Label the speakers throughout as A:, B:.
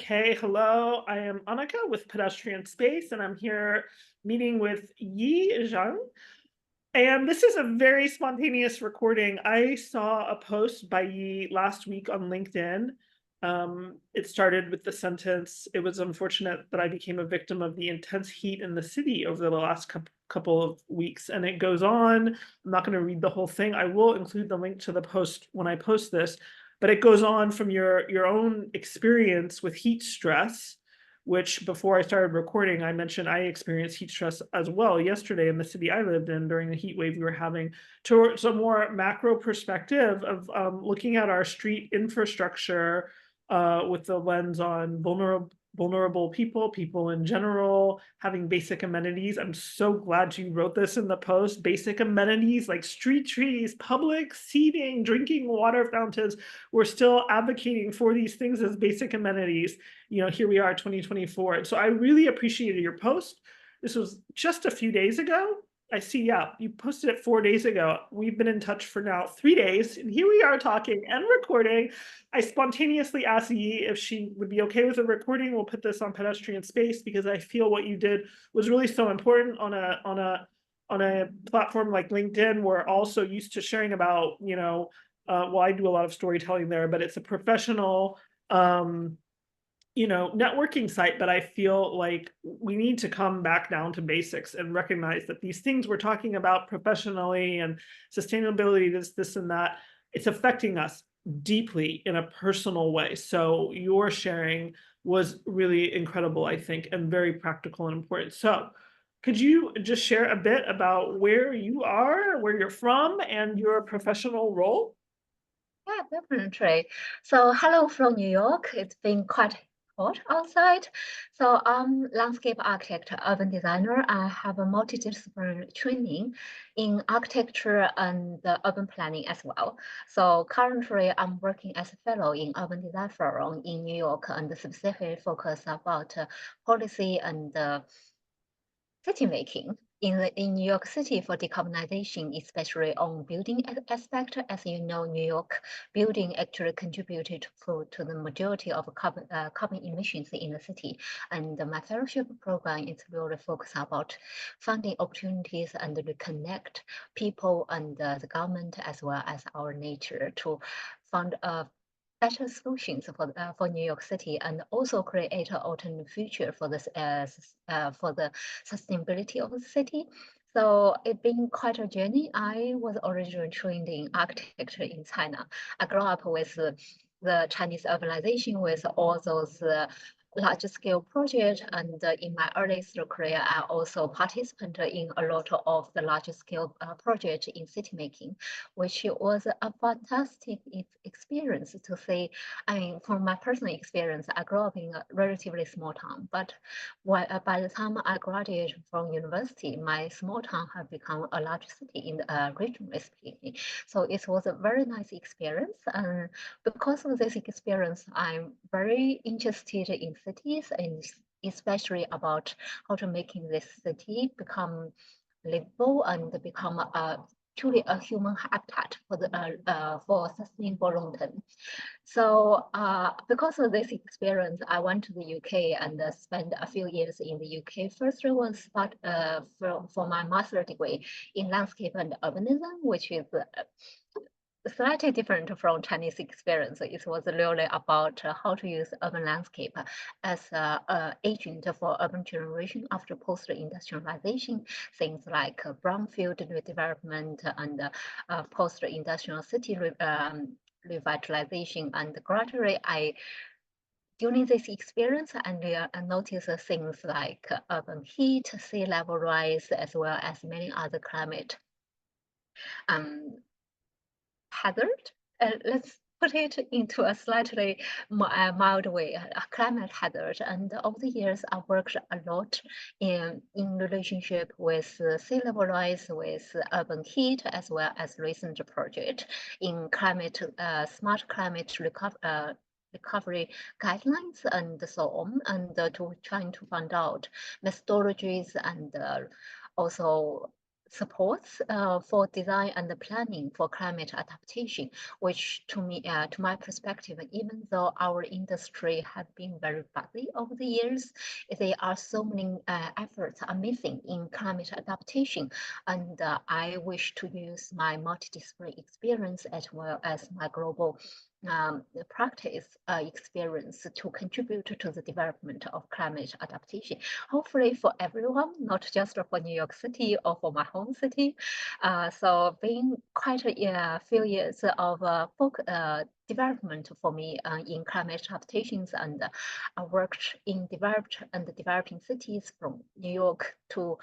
A: Okay, hello. I am Annika with Pedestrian Space, and I'm here meeting with Yi Zhang. And this is a very spontaneous recording. I saw a post by Yi last week on LinkedIn. It started with the sentence, "It was unfortunate that I became a victim of the intense heat in the city over the last couple of weeks." And it goes on. I'm not going to read the whole thing. I will include the link to the post when I post this, but it goes on from your own experience with heat stress, which before I started recording, I mentioned I experienced heat stress as well yesterday in the city I lived in during the heat wave we were having, towards a more macro perspective of looking at our street infrastructure with the lens on vulnerable people, people in general, having basic amenities. I'm so glad you wrote this in the post. Basic amenities like street trees, public seating, drinking water fountains. We're still advocating for these things as basic amenities. Here we are, 2024. So I really appreciated your post. This was just a few days ago. I see, yeah, you posted it 4 days ago. We've been in touch for now 3 days, and here we are talking and recording. I spontaneously asked Yi if she would be okay with the recording. We'll put this on Pedestrian Space because I feel what you did was really so important on a platform like LinkedIn. We're also used to sharing about, well, I do a lot of storytelling there, but it's a professional networking site, but I feel like we need to come back down to basics and recognize that these things we're talking about professionally and sustainability, this and that, it's affecting us deeply in a personal way. So your sharing was really incredible, I think, and very practical and important. So could you just share a bit about where you are, where you're from, and your professional role?
B: Yeah, definitely. So, hello from New York. It's been quite hot outside. So, landscape architect, urban designer. I have a multidisciplinary training in architecture and urban planning as well. So, currently, I'm working as a fellow in urban design forum in New York and specifically focus about policy and city making in New York City for decarbonization, especially on building aspect. As you know, New York building actually contributed to the majority of carbon emissions in the city. And my fellowship program is really focused about funding opportunities and reconnect people and the government as well as our nature to fund a better solutions for New York City and also create an alternate future for this for the sustainability of the city. So it's been quite a journey. I was originally trained in architecture in China. I grew up with the Chinese urbanization with all those large scale project, and in my earliest career I also participated in a lot of the large scale project in city making, which was a fantastic experience to see. I mean, from my personal experience, I grew up in a relatively small town, but by the time I graduated from university, my small town had become a large city in regionally speaking. So it was a very nice experience, and because of this experience, I'm very interested in cities and especially about how to making this city become livable and become truly a human habitat for the for sustainable long term. So because of this experience, I went to the UK and spent a few years in the UK. First, I was start for my master degree in landscape and urbanism, which is slightly different from Chinese experience. It was really about how to use urban landscape as an agent for urban generation after post-industrialization, things like brownfield redevelopment and post-industrial city revitalization. And gradually, during this experience, I noticed things like urban heat, sea level rise, as well as many other climate um, hazard. Let's put it into a slightly mild way, a climate hazard. And over the years, I worked a lot in relationship with sea level rise, with urban heat, as well as recent project in climate, smart climate recovery guidelines and so on, and to trying to find out methodologies and also supports for design and the planning for climate adaptation, which to me, to my perspective, even though our industry has been very busy over the years, there are so many efforts are missing in climate adaptation. And I wish to use my multidisciplinary experience as well as my global practice experience to contribute to the development of climate adaptation, hopefully for everyone, not just for New York City or for my home city. So being quite a few years of development for me in climate adaptations, and I worked in developed and developing cities from New York to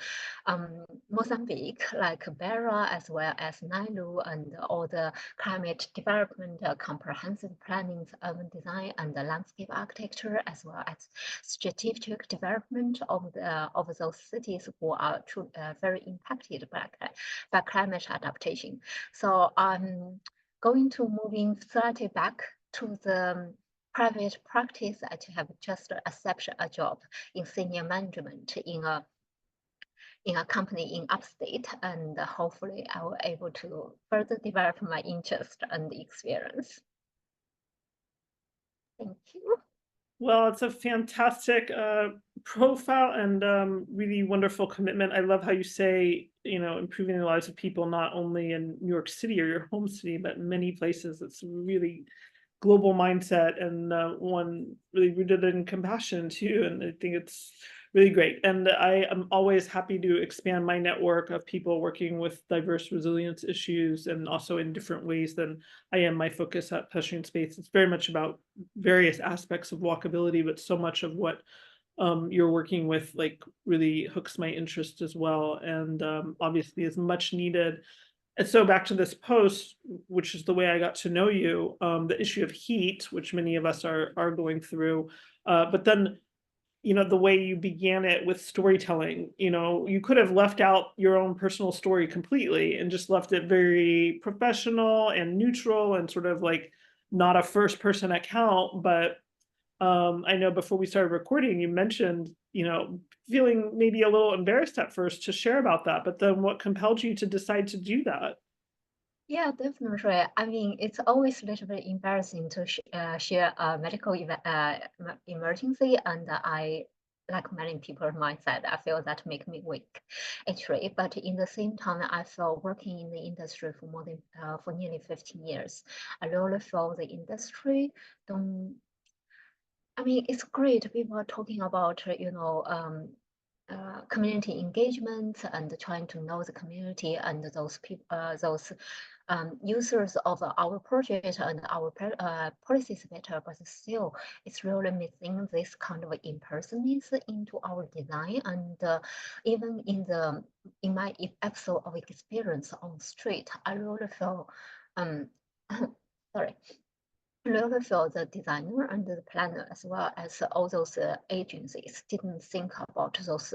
B: Mozambique, like Beira, as well as Nauru, and all the climate development, comprehensive planning, urban design, and the landscape architecture, as well as strategic development of those cities who are very impacted by climate adaptation. So I'm going to moving slightly back to the private practice. I have just accepted a job in senior management in a company in upstate, and hopefully I will able to further develop my interest and experience. Thank you.
A: Well, it's a fantastic profile and really wonderful commitment. I love how you say, improving the lives of people, not only in New York City or your home city, but in many places. It's really global mindset and one really rooted in compassion too. And I think it's really great. And I am always happy to expand my network of people working with diverse resilience issues and also in different ways than I am my focus at Pedestrian Space. It's very much about various aspects of walkability, but so much of what you're working with like really hooks my interest as well. And obviously is much needed. And so back to this post, which is the way I got to know you, the issue of heat, which many of us are going through, but then the way you began it with storytelling, you could have left out your own personal story completely and just left it very professional and neutral and sort of like not a first person account. But I know before we started recording, you mentioned, feeling maybe a little embarrassed at first to share about that, but then what compelled you to decide to do that?
B: Yeah, definitely. I mean, it's always a little bit embarrassing to share a medical emergency, and I, like many people on my side, I feel that make me weak, actually. But in the same time, I feel working in the industry for more than for nearly 15 years. I really feel the industry don't. I mean, it's great. People are talking about, community engagement and trying to know the community and those people, those users of our project and our policies better, but still it's really missing this kind of in-personness into our design. And even in my episode of experience on street, I really feel sorry, really feel the designer and the planner, as well as all those agencies, didn't think about those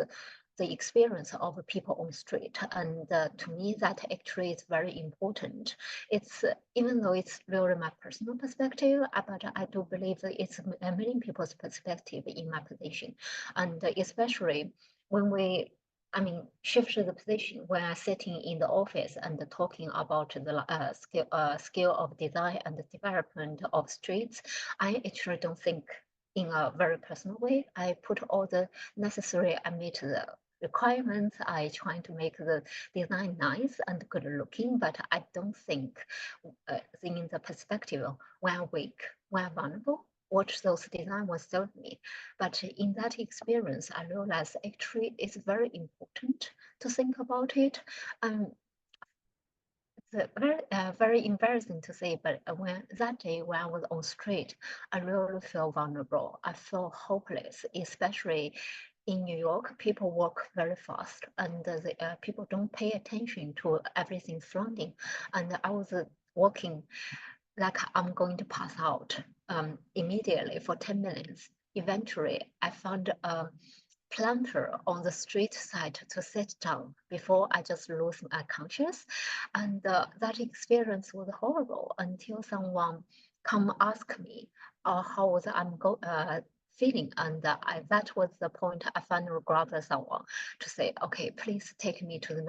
B: the experience of people on street. And to me, that actually is very important. It's even though it's really my personal perspective, but I do believe that it's many people's perspective in my position, and especially when we I mean, shift the position when I'm sitting in the office and talking about the scale of design and the development of streets. I actually don't think in a very personal way. I put all the necessary, I meet the requirements. I try to make the design nice and good looking, but I don't think in the perspective when I'm weak, when I'm vulnerable, what those design will serve me. But in that experience, I realized actually it's very important to think about it. It's very embarrassing to say, but when that day when I was on street, I really felt vulnerable. I felt hopeless, especially in New York. People walk very fast, and people don't pay attention to everything surrounding. And I was walking like I'm going to pass out immediately for 10 minutes. Eventually, I found a planter on the street side to sit down before I just lose my conscious. And that experience was horrible until someone come ask me how was I'm feeling. And that was the point I finally grabbed someone to say, okay, please take me to the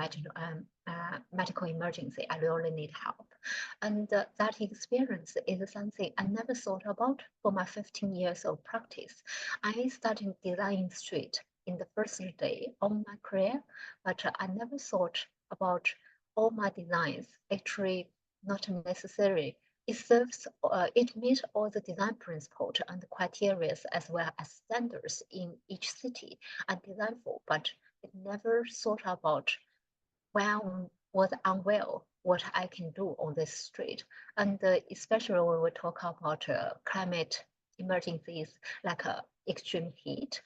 B: medical emergency. I really need help. And that experience is something I never thought about for my 15 years of practice. I started designing street in the first day of my career, but I never thought about all my designs actually not necessary. It serves, it meets all the design principles and criteria as well as standards in each city I design for, but it never thought about when I was unwell, what I can do on this street. And especially when we talk about climate emergencies like extreme heat,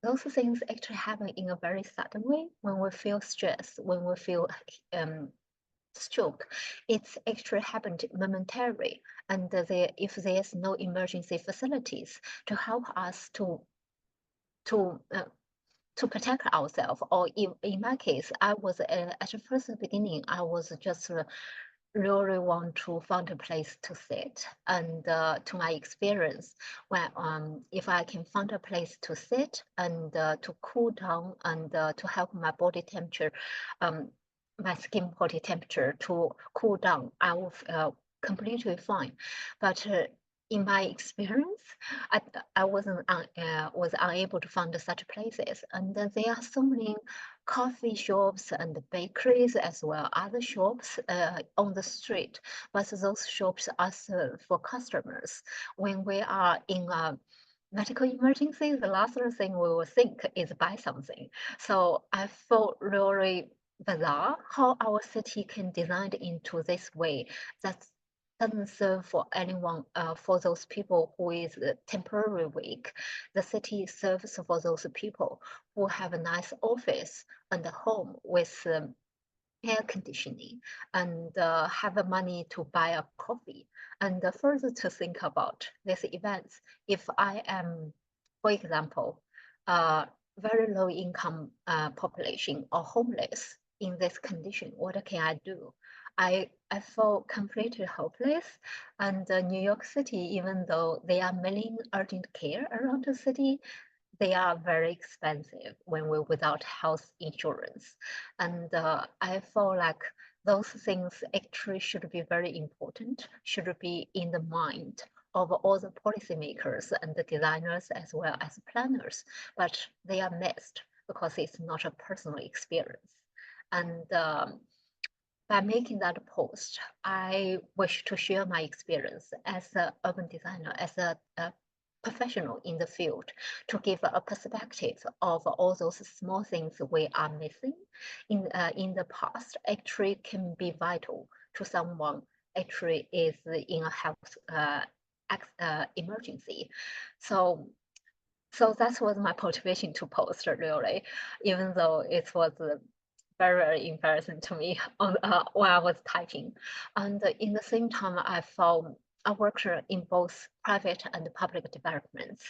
B: those things actually happen in a very sudden way when we feel stress, when we feel stroke. It's actually happened momentarily, and if there's no emergency facilities to help us to uh, to protect ourselves, or in my case, I was at the first beginning, I was just really want to find a place to sit. And to my experience, when if I can find a place to sit and to cool down and to help my body temperature, my skin body temperature to cool down, I will completely fine. But in my experience, I was unable to find such places, and there are so many coffee shops and bakeries as well, other shops on the street, but those shops are served for customers. When we are in a medical emergency, the last thing we will think is buy something. So I felt really bizarre how our city can design into this way that doesn't serve for anyone, for those people who is temporarily weak. The city serves for those people who have a nice office and a home with air conditioning and have the money to buy a coffee. And further to think about these events, if I am, for example, very low income population or homeless in this condition, what can I do? I felt completely hopeless. And New York City, even though there are many urgent care around the city, they are very expensive when we're without health insurance. And I feel like those things actually should be very important, should be in the mind of all the policymakers and the designers as well as planners, but they are missed because it's not a personal experience. And by making that post, I wish to share my experience as an urban designer, as a professional in the field, to give a perspective of all those small things we are missing in the past actually can be vital to someone actually is in a health emergency. So that was my motivation to post, really, even though it was very, very embarrassing to me on while I was typing. And in the same time, I worked in both private and public developments.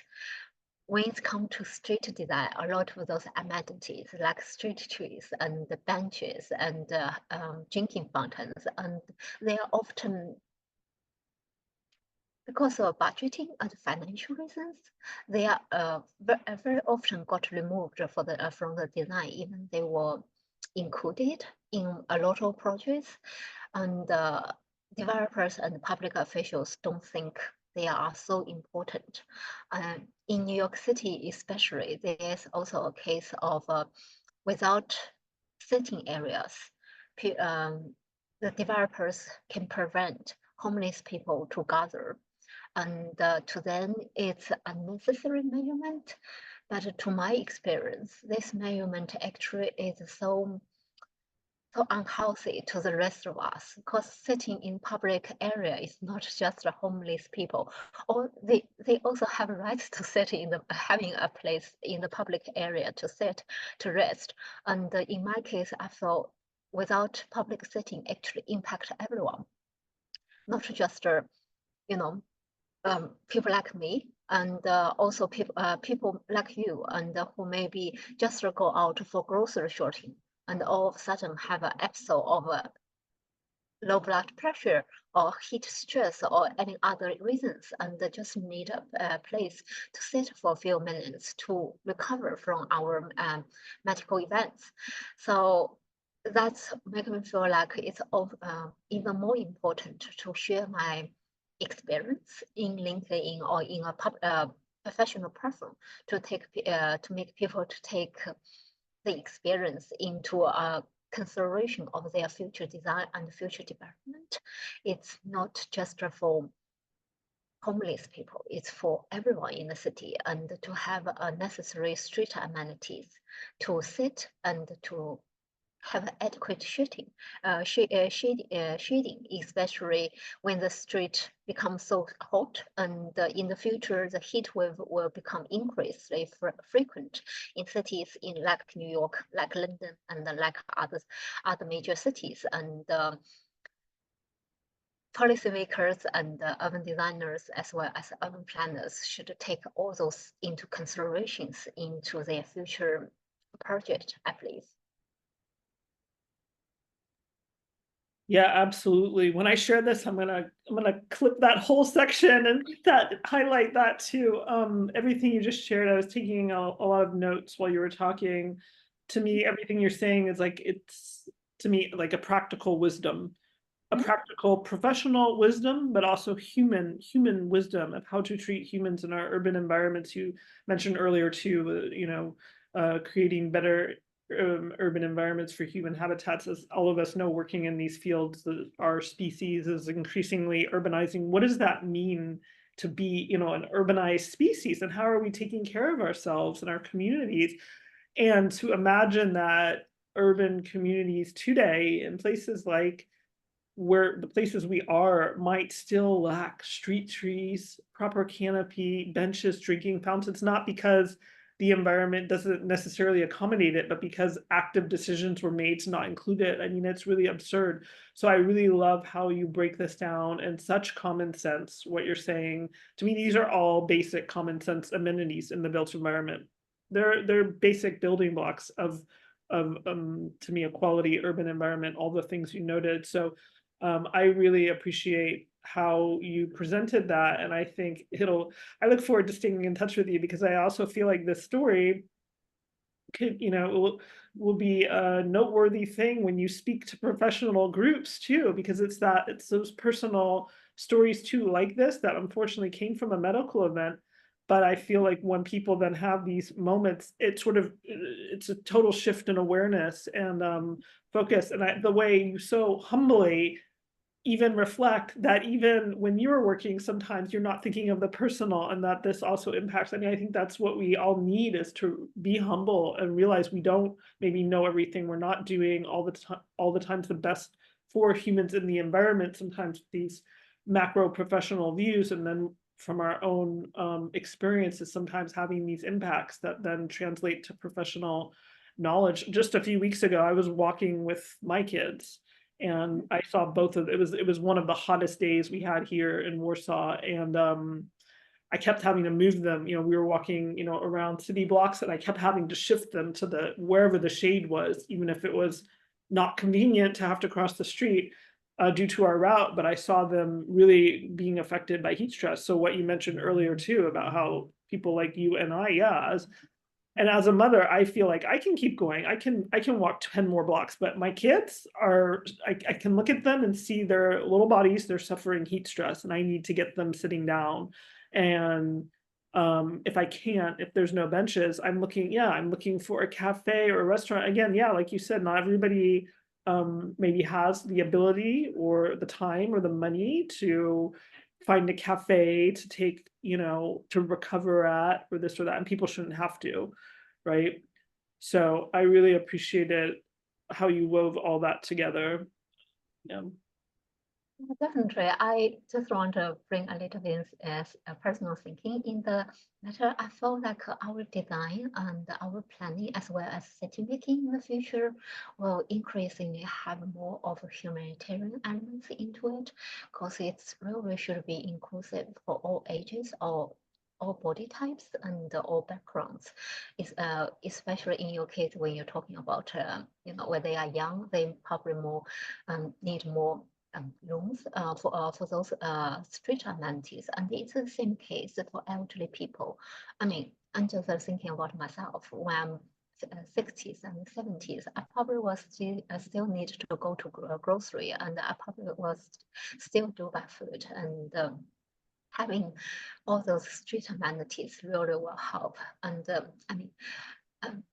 B: When it comes to street design, a lot of those amenities like street trees and benches and drinking fountains, and they are often, because of budgeting and financial reasons, they are very often got removed for from the design, even they were included in a lot of projects, and developers and public officials don't think they are so important. In New York City especially, there is also a case of without sitting areas, the developers can prevent homeless people to gather, and to them it's unnecessary measurement. But to my experience, this measurement actually is so unhealthy to the rest of us, because sitting in public area is not just the homeless people, or they also have a right to sit in the having a place in the public area to sit to rest. And in my case, I felt without public sitting actually impact everyone, not just you know people like me, and also people like you, and who maybe just go out for grocery shopping, and all of a sudden have an episode of low blood pressure or heat stress or any other reasons, and just need a place to sit for a few minutes to recover from our medical events. So that's making me feel like it's even more important to share my experience in LinkedIn or in a professional platform to make people to take the experience into a consideration of their future design and future development. It's not just for homeless people, it's for everyone in the city, and to have a necessary street amenities to sit and to have adequate shading, especially when the street becomes so hot, and in the future the heat wave will become increasingly frequent in cities in like New York, like London, and like other major cities. And policymakers and urban designers as well as urban planners should take all those into considerations into their future project, I believe.
A: Yeah, absolutely. When I share this, I'm gonna clip that whole section and highlight that too. Everything you just shared, I was taking a lot of notes while you were talking. To me, everything you're saying is like it's to me like a practical wisdom, a
B: Mhm.
A: practical professional wisdom, but also human wisdom of how to treat humans in our urban environments. You mentioned earlier too, creating better urban environments for human habitats. As all of us know, working in these fields, our species is increasingly urbanizing. What does that mean to be, an urbanized species? And how are we taking care of ourselves and our communities? And to imagine that urban communities today in places like where the places we are might still lack street trees, proper canopy, benches, drinking fountains, not because the environment doesn't necessarily accommodate it, but because active decisions were made to not include it. I mean, it's really absurd. So I really love how you break this down in such common sense, what you're saying. To me, these are all basic common sense amenities in the built environment. They're basic building blocks of to me a quality urban environment, all the things you noted. So I really appreciate how you presented that. And I think I look forward to staying in touch with you because I also feel like this story could, will be a noteworthy thing when you speak to professional groups too, because it's those personal stories too, like this, that unfortunately came from a medical event. But I feel like when people then have these moments, it's a total shift in awareness and focus. And the way you so humbly even reflect that even when you're working, sometimes you're not thinking of the personal and that this also impacts. I mean, I think that's what we all need is to be humble and realize we don't maybe know everything. We're not doing all the times the best for humans in the environment. Sometimes these macro professional views and then from our own experiences, sometimes having these impacts that then translate to professional knowledge. Just a few weeks ago, I was walking with my kids and I saw both of it was one of the hottest days we had here in Warsaw, and I kept having to move them. We were walking, around city blocks, and I kept having to shift them to the wherever the shade was, even if it was not convenient to have to cross the street due to our route. But I saw them really being affected by heat stress. So what you mentioned earlier too about how people like you and I, yeah, as a mother, I feel like I can keep going. I can walk 10 more blocks, but my kids I can look at them and see their little bodies, they're suffering heat stress, and I need to get them sitting down. And if I can't, if there's no benches, I'm looking for a cafe or a restaurant. Again, yeah, like you said, not everybody maybe has the ability or the time or the money to find a cafe to take, to recover at or this or that, and people shouldn't have to, right? So I really appreciated how you wove all that together. Yeah.
B: Definitely. I just want to bring a little bit as a personal thinking in the matter. I feel like our design and our planning as well as city making in the future will increasingly have more of a humanitarian elements into it because it's really should be inclusive for all ages or all body types and all backgrounds. Especially in your case when you're talking about when they are young, they probably more need more rooms for those street amenities, and it's the same case for elderly people. I mean, I'm just thinking about myself when I'm 60s and 70s. I probably was still need to go to grocery, and I probably was still do buy food, and having all those street amenities really will help. And I mean, um,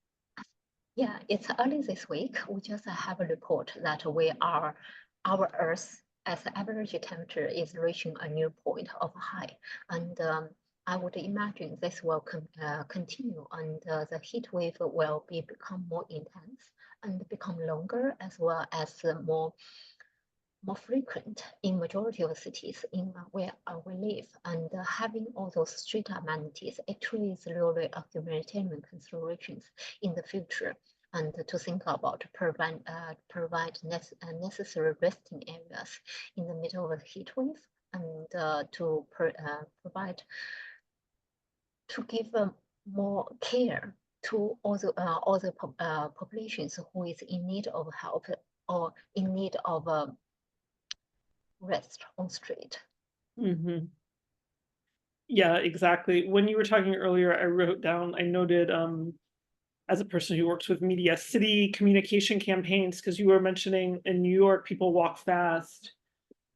B: yeah, it's early this week. We just have a report that our Earth as the average temperature is reaching a new point of high. And I would imagine this will continue, and the heat wave will become more intense and become longer, as well as more frequent in majority of cities in where we live. And having all those street amenities actually is really a humanitarian considerations in the future, and to think about provide necessary resting areas in the middle of the heat wave, and to provide to give more care to all the populations who is in need of help or in need of rest on street.
A: Mhm. Yeah, exactly. When you were talking earlier, I wrote down, I noted, as a person who works with media, city communication campaigns, because you were mentioning in New York, people walk fast.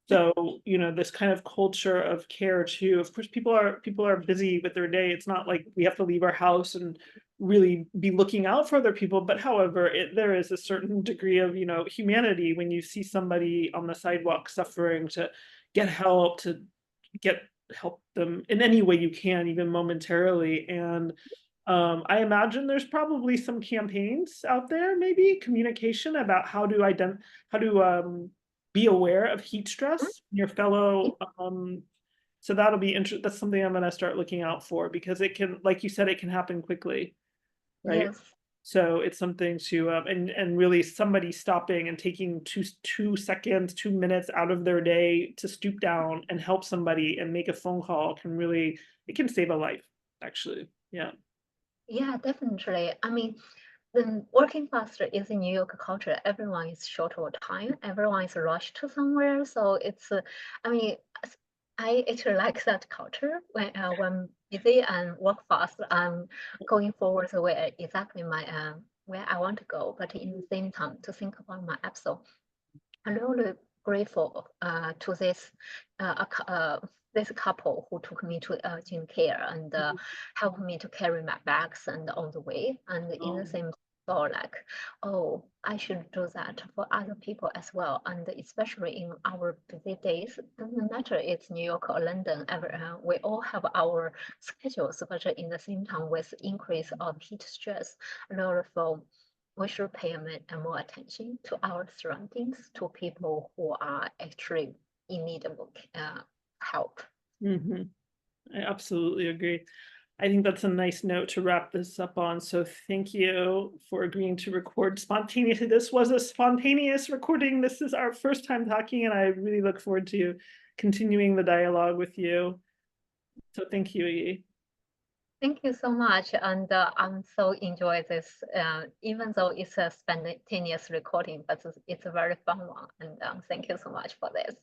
A: So, this kind of culture of care too. Of course, people are busy with their day. It's not like we have to leave our house and really be looking out for other people. But however, there is a certain degree of, humanity when you see somebody on the sidewalk suffering, to get help, to get help them in any way you can, even momentarily. And I imagine there's probably some campaigns out there, maybe communication about how to be aware of heat stress in your fellow. So that'll be interesting. That's something I'm going to start looking out for, because it can, like you said, it can happen quickly, right?
B: Yes.
A: So it's something to and really somebody stopping and taking 2 seconds, 2 minutes out of their day to stoop down and help somebody and make a phone call it can save a life, actually. Yeah.
B: Yeah, definitely. I mean, the working faster is in New York culture. Everyone is short of time. Everyone is rushed to somewhere. So it's, I mean, I actually like that culture when busy and work fast. I'm going forward the way exactly my where I want to go. But in the same time, to think about my episode, I'm really grateful to this couple who took me to urgent care and helped me to carry my bags and on the way. And in the same thought, like, oh, I should do that for other people as well. And especially in our busy days, doesn't matter it's New York or London, we all have our schedules, but in the same time, with increase of heat stress, a lot of we should pay more attention to our surroundings, to people who are actually in need of help.
A: Hmm. I absolutely agree. I think that's a nice note to wrap this up on. So thank you for agreeing to record spontaneously. This was a spontaneous recording. This is our first time talking, and I really look forward to continuing the dialogue with you. So thank you, Yi.
B: Thank you so much, and I'm so enjoy this, even though it's a spontaneous recording, but it's a very fun one. And thank you so much for this.